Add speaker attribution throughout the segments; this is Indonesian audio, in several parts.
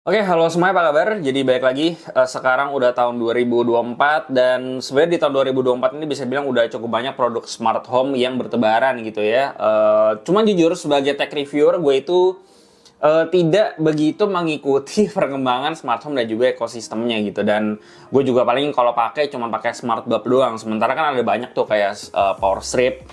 Speaker 1: Oke, halo semuanya, apa kabar? Jadi balik lagi, sekarang udah tahun 2024 dan sebenarnya di tahun 2024 ini bisa bilang udah cukup banyak produk smart home yang bertebaran gitu ya. Cuman jujur sebagai tech reviewer gue itu tidak begitu mengikuti perkembangan smart home dan juga ekosistemnya gitu. Dan gue juga paling kalau pakai cuma pakai smart bulb doang. Sementara kan ada banyak tuh kayak power strip,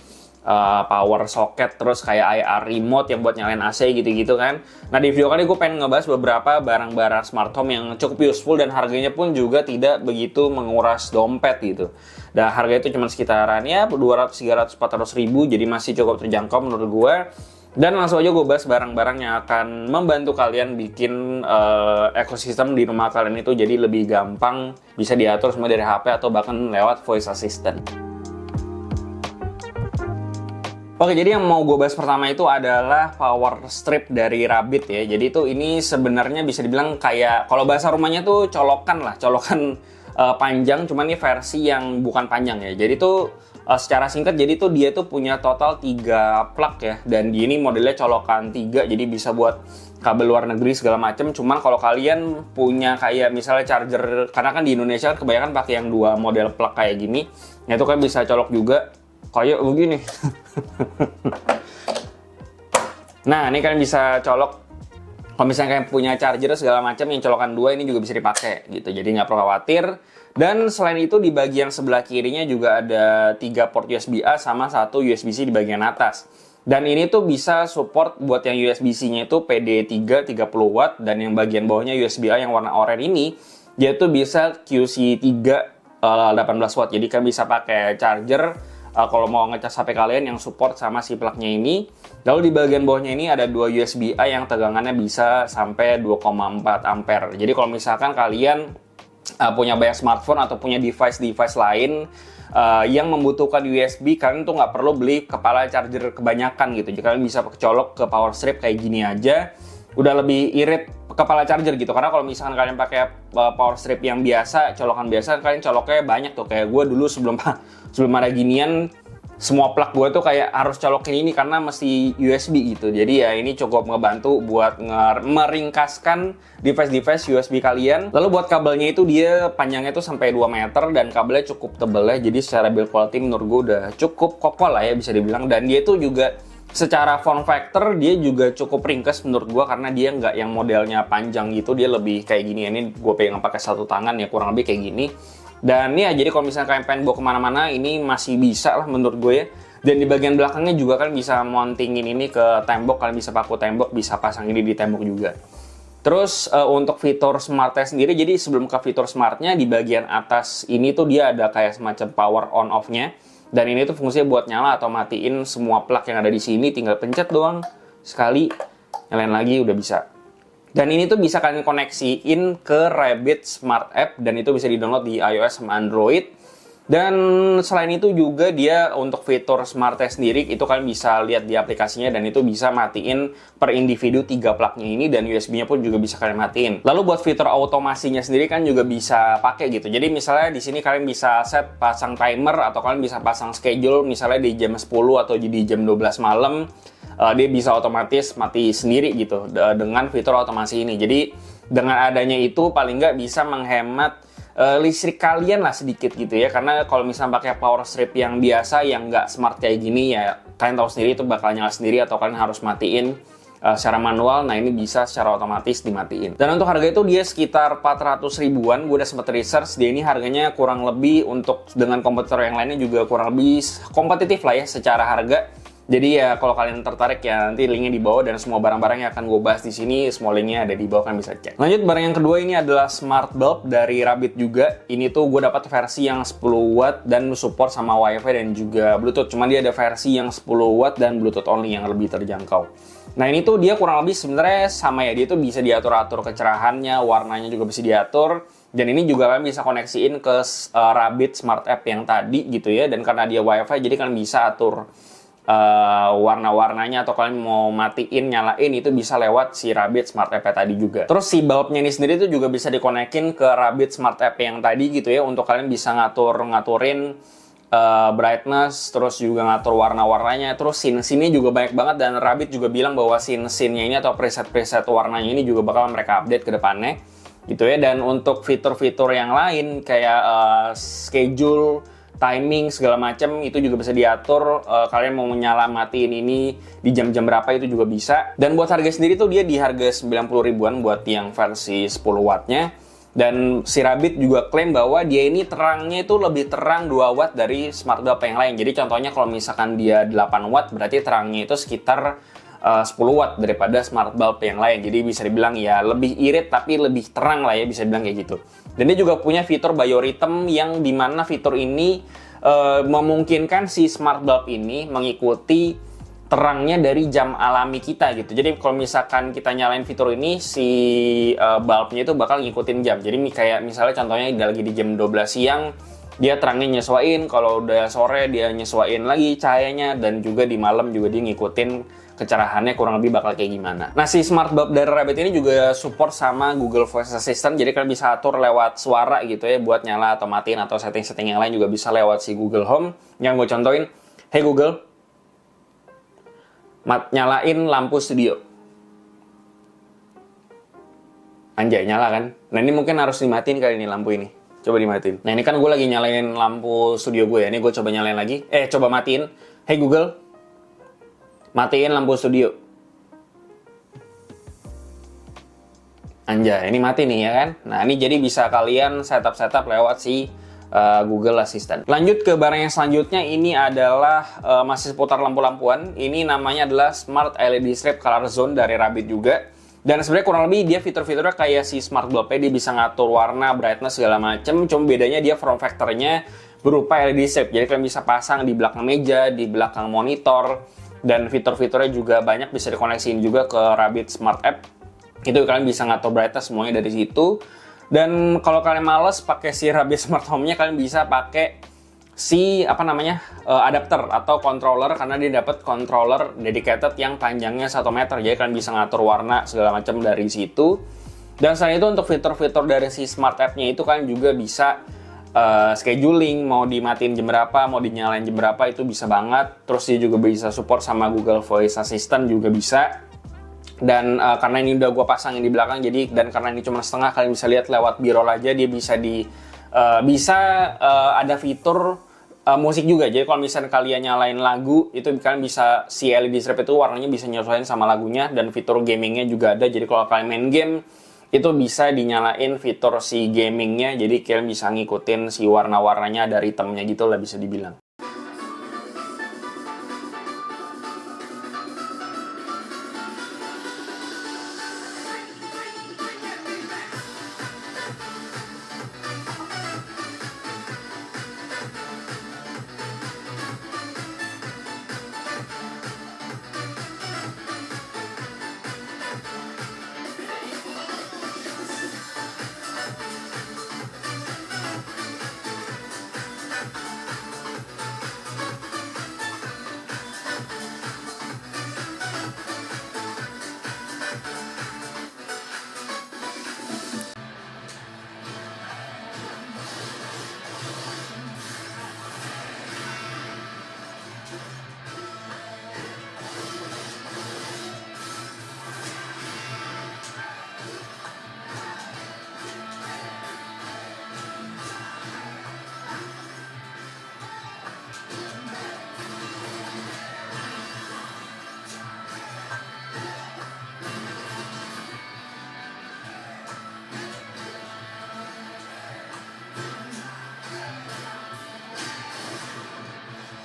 Speaker 1: power socket, terus kayak IR remote yang buat nyalain AC gitu-gitu kan. Nah, di video kali gue pengen ngebahas beberapa barang-barang smart home yang cukup useful dan harganya pun juga tidak begitu menguras dompet gitu. Dan harga itu cuma sekitaran ya 200, 300, 400 ribu, jadi masih cukup terjangkau menurut gue. Dan langsung aja gue bahas barang-barang yang akan membantu kalian bikin ekosistem di rumah kalian itu jadi lebih gampang, bisa diatur semua dari HP atau bahkan lewat voice assistant. Oke, jadi yang mau gue bahas pertama itu adalah power strip dari Rabbit ya. Jadi itu ini sebenarnya bisa dibilang kayak, kalau bahasa rumahnya tuh colokan lah, colokan panjang, cuman ini versi yang bukan panjang ya. Jadi tuh secara singkat, jadi tuh dia tuh punya total 3 plug ya. Dan di ini modelnya colokan 3, jadi bisa buat kabel luar negeri segala macem. Cuman kalau kalian punya kayak misalnya charger, karena kan di Indonesia kan kebanyakan pakai yang 2 model plug kayak gini, ya itu kan bisa colok juga kayak begini. Nah, ini kalian bisa colok. Kalau misalnya kalian punya charger segala macam yang colokan 2, ini juga bisa dipakai gitu. Jadi nggak perlu khawatir. Dan selain itu di bagian sebelah kirinya juga ada 3 port USB-A sama 1 USB-C di bagian atas. Dan ini tuh bisa support buat yang USB-C-nya itu PD3 30 watt, dan yang bagian bawahnya USB-A yang warna oranye ini dia tuh bisa QC3 18 watt. Jadi kalian bisa pakai charger kalau mau ngecas HP kalian yang support sama si plug-nya ini. Lalu di bagian bawahnya ini ada 2 USB-A yang tegangannya bisa sampai 2,4 ampere. Jadi kalau misalkan kalian punya banyak smartphone atau punya device-device lain yang membutuhkan USB, kalian tuh nggak perlu beli kepala charger kebanyakan gitu. Jadi kalian bisa colok ke power strip kayak gini aja, udah lebih irit kepala charger gitu. Karena kalau misalkan kalian pakai power strip yang biasa, colokan biasa, kalian coloknya banyak tuh. Kayak gue dulu sebelum ada ginian, semua plug gue tuh kayak harus colokin ini karena mesti USB gitu. Jadi ya ini cukup ngebantu buat meringkaskan device-device USB kalian. Lalu buat kabelnya itu dia panjangnya tuh sampai 2 meter dan kabelnya cukup tebel ya. Jadi secara build quality menurut gue udah cukup kokoh lah ya bisa dibilang. Dan dia tuh juga secara form factor dia juga cukup ringkas menurut gue, karena dia nggak yang modelnya panjang gitu. Dia lebih kayak gini. Ini gue pegang pakai satu tangan ya, kurang lebih kayak gini. Dan ya, jadi kalau misalnya kalian pengen bawa kemana-mana, ini masih bisa lah menurut gue ya. Dan di bagian belakangnya juga kan bisa mountingin ini ke tembok, kalian bisa paku tembok, bisa pasang ini di tembok juga. Terus untuk fitur smartnya sendiri, jadi sebelum ke fitur smartnya, di bagian atas ini tuh dia ada kayak semacam power on off-nya. Dan ini tuh fungsinya buat nyala atau matiin semua plug yang ada di sini, tinggal pencet doang sekali, nyalain lagi udah bisa. Dan ini tuh bisa kalian koneksiin ke Rabbit Smart App, dan itu bisa di-download di iOS sama Android. Dan selain itu juga dia untuk fitur Smart Test sendiri, itu kalian bisa lihat di aplikasinya, dan itu bisa matiin per individu 3 plugnya ini, dan USB-nya pun juga bisa kalian matiin. Lalu buat fitur automasinya sendiri kan juga bisa pakai gitu. Jadi misalnya di sini kalian bisa set pasang timer, atau kalian bisa pasang schedule misalnya di jam 10 atau di jam 12 malam. Dia bisa otomatis mati sendiri gitu dengan fitur otomasi ini. Jadi dengan adanya itu paling nggak bisa menghemat listrik kalian lah sedikit gitu ya. Karena kalau misalnya pakai power strip yang biasa yang nggak smart kayak gini ya, kalian tahu sendiri itu bakal nyala sendiri atau kalian harus matiin secara manual. Nah, ini bisa secara otomatis dimatiin. Dan untuk harga itu dia sekitar 400 ribuan. Gue udah sempet research, dia ini harganya kurang lebih untuk dengan kompetitor yang lainnya juga kurang lebih kompetitif lah ya secara harga. Jadi ya kalau kalian tertarik ya, nanti linknya di bawah, dan semua barang-barang yang akan gue bahas di sini semua linknya ada di bawah, kalian bisa cek. Lanjut, barang yang kedua ini adalah smart bulb dari Rabbit juga. Ini tuh gue dapat versi yang 10 watt dan support sama wifi dan juga bluetooth. Cuman dia ada versi yang 10 watt dan bluetooth only yang lebih terjangkau. Nah, ini tuh dia kurang lebih sebenarnya sama ya, dia tuh bisa diatur-atur kecerahannya, warnanya juga bisa diatur. Dan ini juga kalian bisa koneksiin ke Rabbit Smart App yang tadi gitu ya. Dan karena dia wifi, jadi kalian bisa atur warna-warnanya, atau kalian mau matiin nyalain itu bisa lewat si Rabbit Smart App tadi juga. Terus si bulbnya ini sendiri itu juga bisa dikonekin ke Rabbit Smart App yang tadi gitu ya, untuk kalian bisa ngaturin brightness, terus juga ngatur warna-warnanya, terus scene-scene-nya juga banyak banget, dan Rabbit juga bilang bahwa scene-scene-nya ini atau preset-preset warnanya ini juga bakal mereka update ke depannya gitu ya. Dan untuk fitur-fitur yang lain kayak schedule, timing segala macam itu juga bisa diatur, kalian mau menyala matiin ini di jam-jam berapa itu juga bisa. Dan buat harga sendiri tuh dia di harga 90 ribuan buat yang versi 10 wattnya. Dan si Rabbit juga klaim bahwa dia ini terangnya itu lebih terang 2 watt dari smart bulb yang lain. Jadi contohnya kalau misalkan dia 8 watt berarti terangnya itu sekitar 10 watt daripada smart bulb yang lain. Jadi bisa dibilang ya lebih irit tapi lebih terang lah ya, bisa dibilang kayak gitu. Dan dia juga punya fitur biorhythm yang dimana fitur ini memungkinkan si smart bulb ini mengikuti terangnya dari jam alami kita gitu. Jadi kalau misalkan kita nyalain fitur ini, si bulbnya itu bakal ngikutin jam. Jadi kayak misalnya contohnya lagi di jam 12 siang, dia terangnya nyesuaiin. Kalau udah sore dia nyesuaiin lagi cahayanya, dan juga di malam juga dia ngikutin kecerahannya kurang lebih bakal kayak gimana. Nah, si smart bulb dari Rabbit ini juga support sama Google Voice Assistant. Jadi kalian bisa atur lewat suara gitu ya, buat nyala atau matiin, atau setting-setting yang lain juga bisa lewat si Google Home. Yang gue contohin, hey Google, nyalain lampu studio. Anjay, nyala kan? Nah, ini mungkin harus dimatiin kali ini lampu ini. Coba dimatiin. Nah, ini kan gue lagi nyalain lampu studio gue ya. Ini gue coba nyalain lagi. Coba matiin. Hey Google, matiin lampu studio. Anjay, ini mati nih ya kan? Nah, ini jadi bisa kalian setup lewat si Google Assistant. Lanjut ke barang yang selanjutnya, ini adalah masih seputar lampu-lampuan. Ini namanya adalah Smart LED Strip Color Zone dari Rabbit juga. Dan sebenarnya kurang lebih dia fitur-fiturnya kayak si Smart Bulb, dia bisa ngatur warna, brightness segala macem. Cuma bedanya dia form factor-nya berupa LED strip. Jadi kalian bisa pasang di belakang meja, di belakang monitor, dan fitur-fiturnya juga banyak, bisa dikoneksiin juga ke Rabbit Smart App. Itu kalian bisa ngatur brightness semuanya dari situ. Dan kalau kalian males pakai si Rabbit Smart Home-nya, kalian bisa pakai si adapter atau controller, karena dia dapat controller dedicated yang panjangnya 1 meter. Jadi kalian bisa ngatur warna segala macam dari situ. Dan selain itu untuk fitur-fitur dari si Smart App-nya itu kalian juga bisa scheduling, mau dimatiin jam berapa, mau dinyalain jam berapa, itu bisa banget. Terus dia juga bisa support sama Google Voice Assistant juga bisa. Dan karena ini udah gue pasangin di belakang, jadi dan karena ini cuma setengah, kalian bisa lihat lewat B-roll aja, dia bisa ada fitur musik juga. Jadi kalau misalnya kalian nyalain lagu, itu kalian bisa si LED strip itu warnanya bisa nyesuaiin sama lagunya, dan fitur gamingnya juga ada. Jadi kalau kalian main game, itu bisa dinyalain fitur si gamingnya, jadi kalian bisa ngikutin si warna-warnanya dari ritmenya gitu lah, bisa dibilang.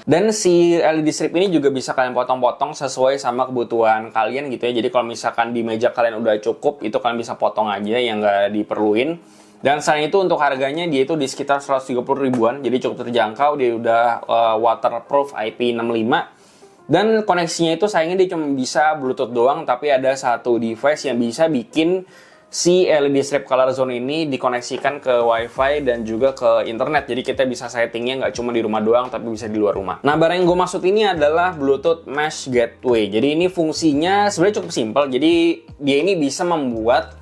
Speaker 1: Dan si LED strip ini juga bisa kalian potong-potong sesuai sama kebutuhan kalian gitu ya. Jadi kalau misalkan di meja kalian udah cukup, itu kalian bisa potong aja yang nggak diperluin. Dan selain itu untuk harganya dia itu di sekitar 130 ribuan, jadi cukup terjangkau. Dia udah waterproof IP65. Dan koneksinya itu sayangnya dia cuma bisa Bluetooth doang, tapi ada satu device yang bisa bikin si LED strip color zone ini dikoneksikan ke WiFi dan juga ke internet. Jadi kita bisa settingnya nggak cuma di rumah doang, tapi bisa di luar rumah. Nah, barang yang gue maksud ini adalah Bluetooth Mesh Gateway. Jadi ini fungsinya sebenarnya cukup simpel. Jadi dia ini bisa membuat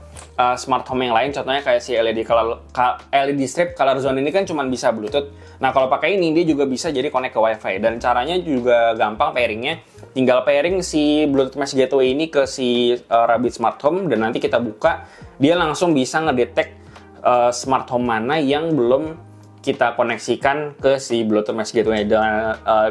Speaker 1: smart home yang lain, contohnya kayak si LED strip color zone ini kan cuma bisa Bluetooth. Nah kalau pakai ini dia juga bisa jadi connect ke WiFi, dan caranya juga gampang pairingnya. Tinggal pairing si Bluetooth Mesh Gateway ini ke si Rabbit Smart Home, dan nanti kita buka, dia langsung bisa ngedetek smart home mana yang belum kita koneksikan ke si Bluetooth Mesh Gateway.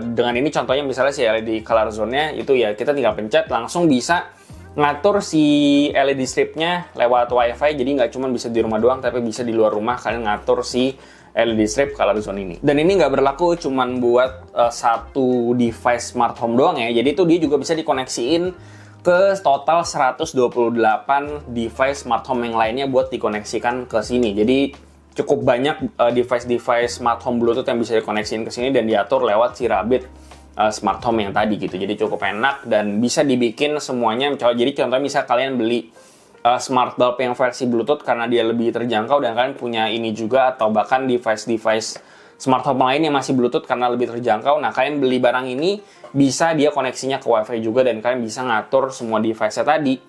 Speaker 1: Dengan ini contohnya misalnya si LED color zone-nya itu ya kita tinggal pencet langsung bisa ngatur si LED stripnya lewat WiFi, jadi nggak cuma bisa di rumah doang tapi bisa di luar rumah kalian ngatur si LED strip color zone ini. Dan ini nggak berlaku cuman buat satu device smart home doang ya, jadi itu dia juga bisa dikoneksiin ke total 128 device smart home yang lainnya buat dikoneksikan ke sini. Jadi cukup banyak device-device smart home Bluetooth yang bisa dikoneksiin ke sini dan diatur lewat si Rabbit smart home yang tadi gitu. Jadi cukup enak dan bisa dibikin semuanya. Jadi contohnya misal kalian beli smart bulb yang versi Bluetooth karena dia lebih terjangkau dan kalian punya ini juga, atau bahkan device-device smart home lain yang masih Bluetooth karena lebih terjangkau. Nah, kalian beli barang ini bisa dia koneksinya ke WiFi juga dan kalian bisa ngatur semua device-nya tadi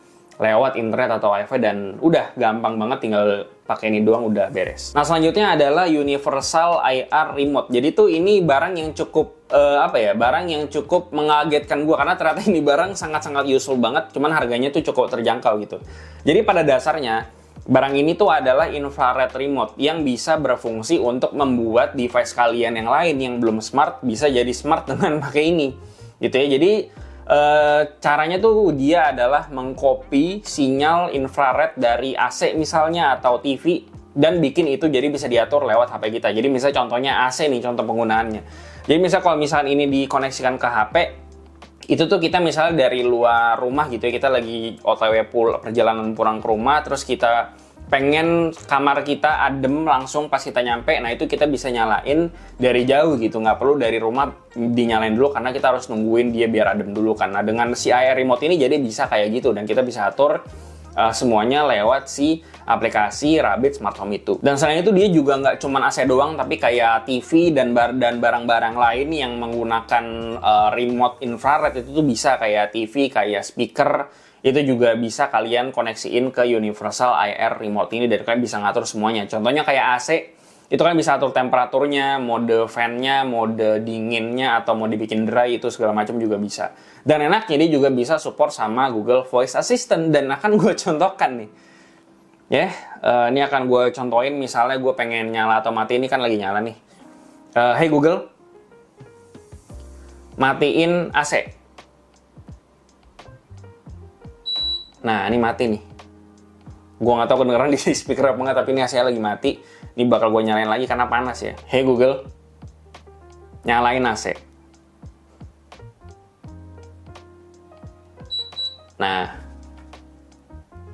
Speaker 1: lewat internet atau WiFi, dan udah gampang banget, tinggal pakai ini doang udah beres. Nah selanjutnya adalah Universal IR Remote. Jadi tuh ini barang yang cukup barang yang cukup mengagetkan gue karena ternyata ini barang sangat-sangat useful banget, cuman harganya tuh cukup terjangkau gitu. Jadi pada dasarnya barang ini tuh adalah infrared remote yang bisa berfungsi untuk membuat device kalian yang lain yang belum smart bisa jadi smart dengan pakai ini gitu ya. Jadi caranya tuh dia adalah mengcopy sinyal infrared dari AC misalnya atau TV dan bikin itu jadi bisa diatur lewat HP kita. Jadi misalnya contohnya AC nih, contoh penggunaannya. Jadi misalnya kalau misalnya ini dikoneksikan ke HP, itu tuh kita misalnya dari luar rumah gitu ya, kita lagi OTW perjalanan pulang ke rumah, terus kita pengen kamar kita adem langsung pas kita nyampe, nah itu kita bisa nyalain dari jauh gitu, nggak perlu dari rumah dinyalain dulu karena kita harus nungguin dia biar adem dulu. Karena dengan si IR remote ini jadi bisa kayak gitu, dan kita bisa atur semuanya lewat si aplikasi Rabbit Smart Home itu. Dan selain itu dia juga nggak cuma AC doang, tapi kayak TV dan barang-barang lain yang menggunakan remote infrared itu tuh bisa, kayak TV, kayak speaker, itu juga bisa kalian koneksiin ke Universal IR Remote ini dan kalian bisa ngatur semuanya. Contohnya kayak AC, itu kan bisa atur temperaturnya, mode fan-nya, mode dinginnya, atau mau dibikin dry, itu segala macam juga bisa. Dan enaknya dia juga bisa support sama Google Voice Assistant, dan akan gue contohkan nih. Ini akan gue contohin, misalnya gue pengen nyala atau mati, ini kan lagi nyala nih. Hey Google, matiin AC. Nah, ini mati nih. Gue nggak tahu kedengeran di speaker apa nggak, tapi ini AC lagi mati. Ini bakal gue nyalain lagi karena panas ya. Hey Google, nyalain AC. Nah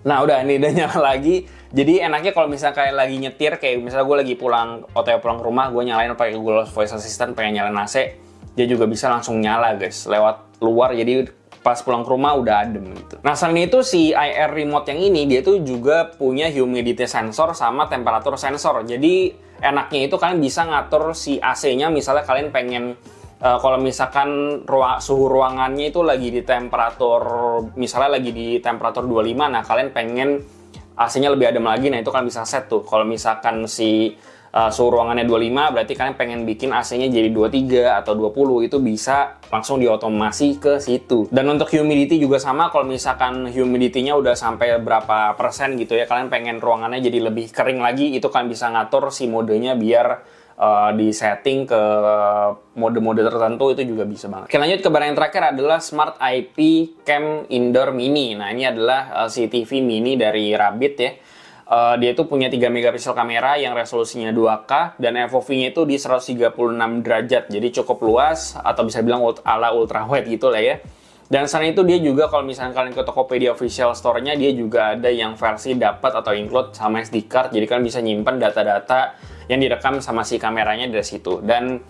Speaker 1: udah, ini udah nyala lagi. Jadi enaknya kalau misalnya kayak lagi nyetir, kayak misalnya gue lagi pulang ke rumah, gue nyalain pakai Google Voice Assistant, pengen nyalain AC, dia juga bisa langsung nyala guys, lewat luar. Jadi pas pulang ke rumah udah adem gitu. Nah selain itu si IR remote yang ini dia tuh juga punya humidity sensor sama temperatur sensor. Jadi enaknya itu kalian bisa ngatur si AC-nya, misalnya kalian pengen kalau misalkan suhu ruangannya itu lagi di temperatur, misalnya lagi di temperatur 25, nah kalian pengen AC-nya lebih adem lagi, nah itu kalian bisa set tuh. Kalau misalkan si suhu ruangannya 25, berarti kalian pengen bikin AC-nya jadi 23 atau 20, itu bisa langsung diotomasi ke situ. Dan untuk humidity juga sama, kalau misalkan humidity-nya udah sampai berapa persen gitu ya, kalian pengen ruangannya jadi lebih kering lagi, itu kalian bisa ngatur si modenya biar di setting ke mode-mode tertentu, itu juga bisa banget. Oke, lanjut ke barang yang terakhir adalah Smart IP Cam Indoor Mini. Nah ini adalah CCTV mini dari Rabbit ya. Dia itu punya 3 megapiksel kamera yang resolusinya 2K dan FOV-nya itu di 136 derajat. Jadi cukup luas, atau bisa bilang ala ultra wide gitu lah ya. Dan selain itu dia juga kalau misalnya kalian ke Tokopedia official store-nya, dia juga ada yang versi dapat atau include sama SD card. Jadi kalian bisa nyimpen data-data yang direkam sama si kameranya dari situ. Dan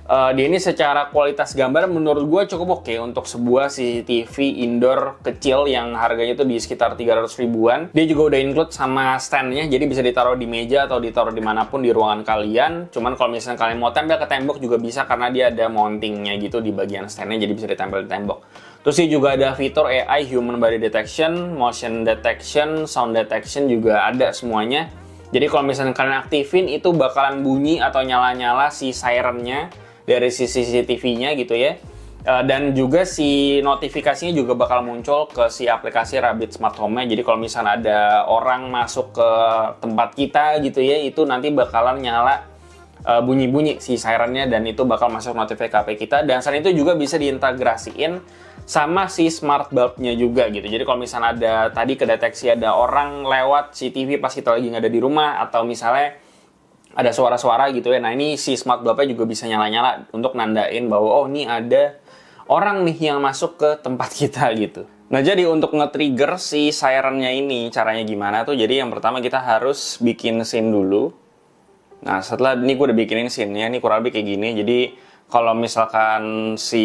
Speaker 1: dia ini secara kualitas gambar menurut gue cukup oke untuk sebuah CCTV indoor kecil yang harganya itu di sekitar 300 ribuan. Dia juga udah include sama stand-nya, jadi bisa ditaruh di meja atau ditaruh dimanapun di ruangan kalian. Cuman kalau misalnya kalian mau tempel ke tembok juga bisa, karena dia ada mountingnya gitu di bagian stand-nya, jadi bisa ditempel di tembok. Terus dia juga ada fitur AI, Human Body Detection, Motion Detection, Sound Detection juga ada semuanya. Jadi kalau misalnya kalian aktifin itu bakalan bunyi atau nyala-nyala si sirennya dari si CCTV-nya gitu ya. Dan juga si notifikasinya juga bakal muncul ke si aplikasi Rabbit Smart Home-nya. Jadi kalau misalnya ada orang masuk ke tempat kita gitu ya, itu nanti bakalan nyala bunyi-bunyi si sirennya dan itu bakal masuk notifikasi HP kita. Dan selain itu juga bisa diintegrasiin sama si smart bulb-nya juga gitu. Jadi kalau misalnya ada tadi kedeteksi ada orang lewat CCTV pas kita lagi nggak ada di rumah, atau misalnya ada suara-suara gitu ya, nah ini si smart bulb-nya juga bisa nyala-nyala untuk nandain bahwa oh ini ada orang nih yang masuk ke tempat kita gitu. Nah jadi untuk nge-trigger si sirennya ini caranya gimana tuh? Jadi yang pertama kita harus bikin scene dulu. Nah setelah ini gue udah bikinin scene-nya, ini kurang lebih kayak gini. Jadi kalau misalkan si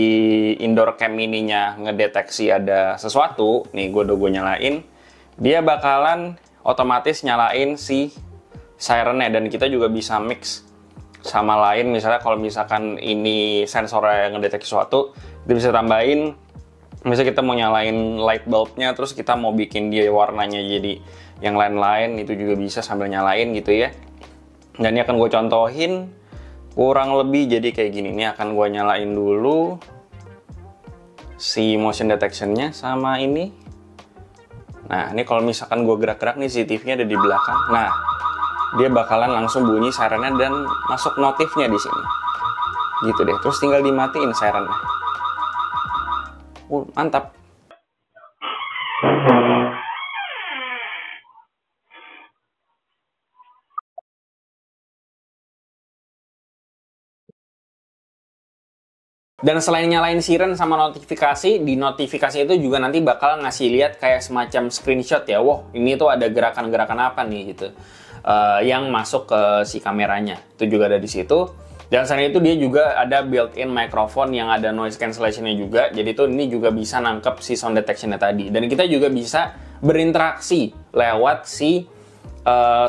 Speaker 1: indoor cam ininya ngedeteksi ada sesuatu, nih gue nyalain, dia bakalan otomatis nyalain si sirennya. Dan kita juga bisa mix sama lain, misalnya kalau misalkan ini sensornya yang ngedeteksi sesuatu, kita bisa tambahin, misalnya kita mau nyalain light bulbnya, terus kita mau bikin dia warnanya jadi yang lain-lain, itu juga bisa sambil nyalain gitu ya. Dan ini akan gue contohin kurang lebih jadi kayak gini. Ini akan gue nyalain dulu si motion detection-nya sama ini. Nah ini kalau misalkan gue gerak-gerak nih CCTV-nya ada di belakang. Nah dia bakalan langsung bunyi sirennya dan masuk notifnya di sini. Gitu deh. Terus tinggal dimatiin sirennya. Mantap. Dan selain nyalain siren sama notifikasi, di notifikasi itu juga nanti bakal ngasih lihat kayak semacam screenshot ya. Wah, ini tuh ada gerakan-gerakan apa nih gitu. Yang masuk ke si kameranya. Itu juga ada di situ. Dan selain itu dia juga ada built-in microphone yang ada noise cancellation-nya juga. Jadi tuh ini juga bisa nangkep si sound detection-nya tadi. Dan kita juga bisa berinteraksi lewat si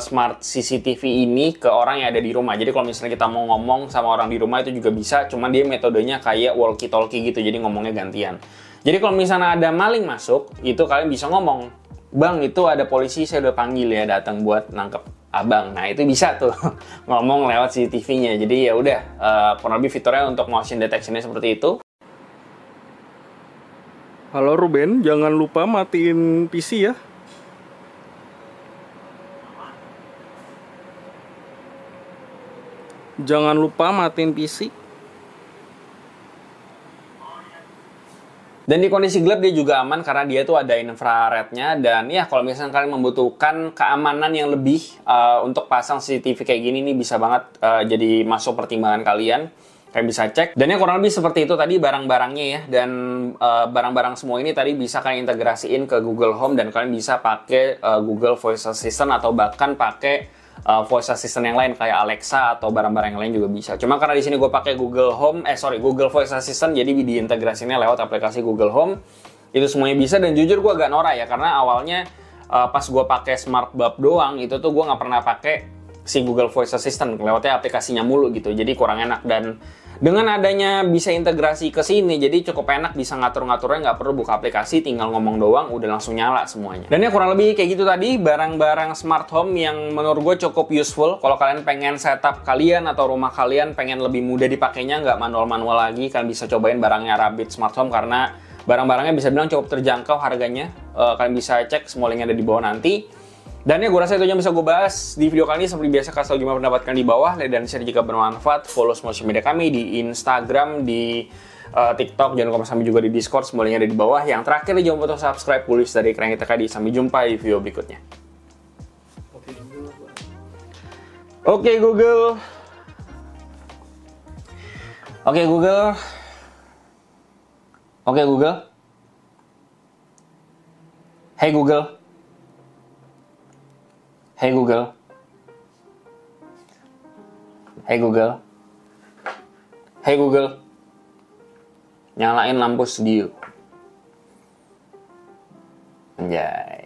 Speaker 1: smart CCTV ini ke orang yang ada di rumah. Jadi kalau misalnya kita mau ngomong sama orang di rumah itu juga bisa, cuman dia metodenya kayak walkie talkie gitu, jadi ngomongnya gantian. Jadi kalau misalnya ada maling masuk, itu kalian bisa ngomong, "Bang, itu ada polisi, saya udah panggil ya, datang buat nangkep abang." Nah itu bisa tuh ngomong lewat CCTV-nya. Jadi ya udah, kurang lebih fiturnya untuk motion detection-nya seperti itu.
Speaker 2: Halo Ruben, jangan lupa matiin PC ya. Jangan lupa matiin PC.
Speaker 1: Dan di kondisi gelap dia juga aman karena dia tuh ada infrarednya. Dan ya kalau misalnya kalian membutuhkan keamanan yang lebih untuk pasang CCTV kayak gini, nih bisa banget jadi masuk pertimbangan kalian. Kalian bisa cek. Dan ya kurang lebih seperti itu tadi barang-barangnya ya. Dan barang-barang semua ini tadi bisa kalian integrasiin ke Google Home. Dan kalian bisa pakai Google Voice Assistant atau bahkan pakai voice assistant yang lain kayak Alexa atau barang-barang yang lain juga bisa. Cuma karena di sini gue pakai Google Voice Assistant, jadi diintegrasinya lewat aplikasi Google Home. Itu semuanya bisa, dan jujur gue agak norak ya, karena awalnya pas gue pakai smart bulb doang itu tuh gue nggak pernah pakai si Google Voice Assistant, lewatnya aplikasinya mulu gitu, jadi kurang enak. Dan dengan adanya bisa integrasi ke sini, jadi cukup enak, bisa ngatur-ngaturnya, nggak perlu buka aplikasi, tinggal ngomong doang, udah langsung nyala semuanya. Dan ya kurang lebih kayak gitu tadi, barang-barang smart home yang menurut gue cukup useful. Kalau kalian pengen setup kalian atau rumah kalian pengen lebih mudah dipakainya, nggak manual-manual lagi, kalian bisa cobain barangnya Rabbit Smart Home, karena barang-barangnya bisa bilang cukup terjangkau harganya. Kalian bisa cek, semua linknya ada di bawah nanti. Dan ya gue rasa itu yang bisa gue bahas di video kali ini. Seperti biasa, kasih tau gimana pendapat kalian di bawah, dan share jika bermanfaat. Follow social media kami di Instagram, di TikTok, jangan lupa sampai juga di Discord, semua linknya ada di bawah. Yang terakhir jangan lupa untuk subscribe, tulis dari Keren Kita Kadi. Sampai jumpa di video berikutnya. Oke Google. Oke Google. Oke Google. Hey Google. Hey Google. Hey Google. Hey Google. Nyalain lampu studio. Anjay.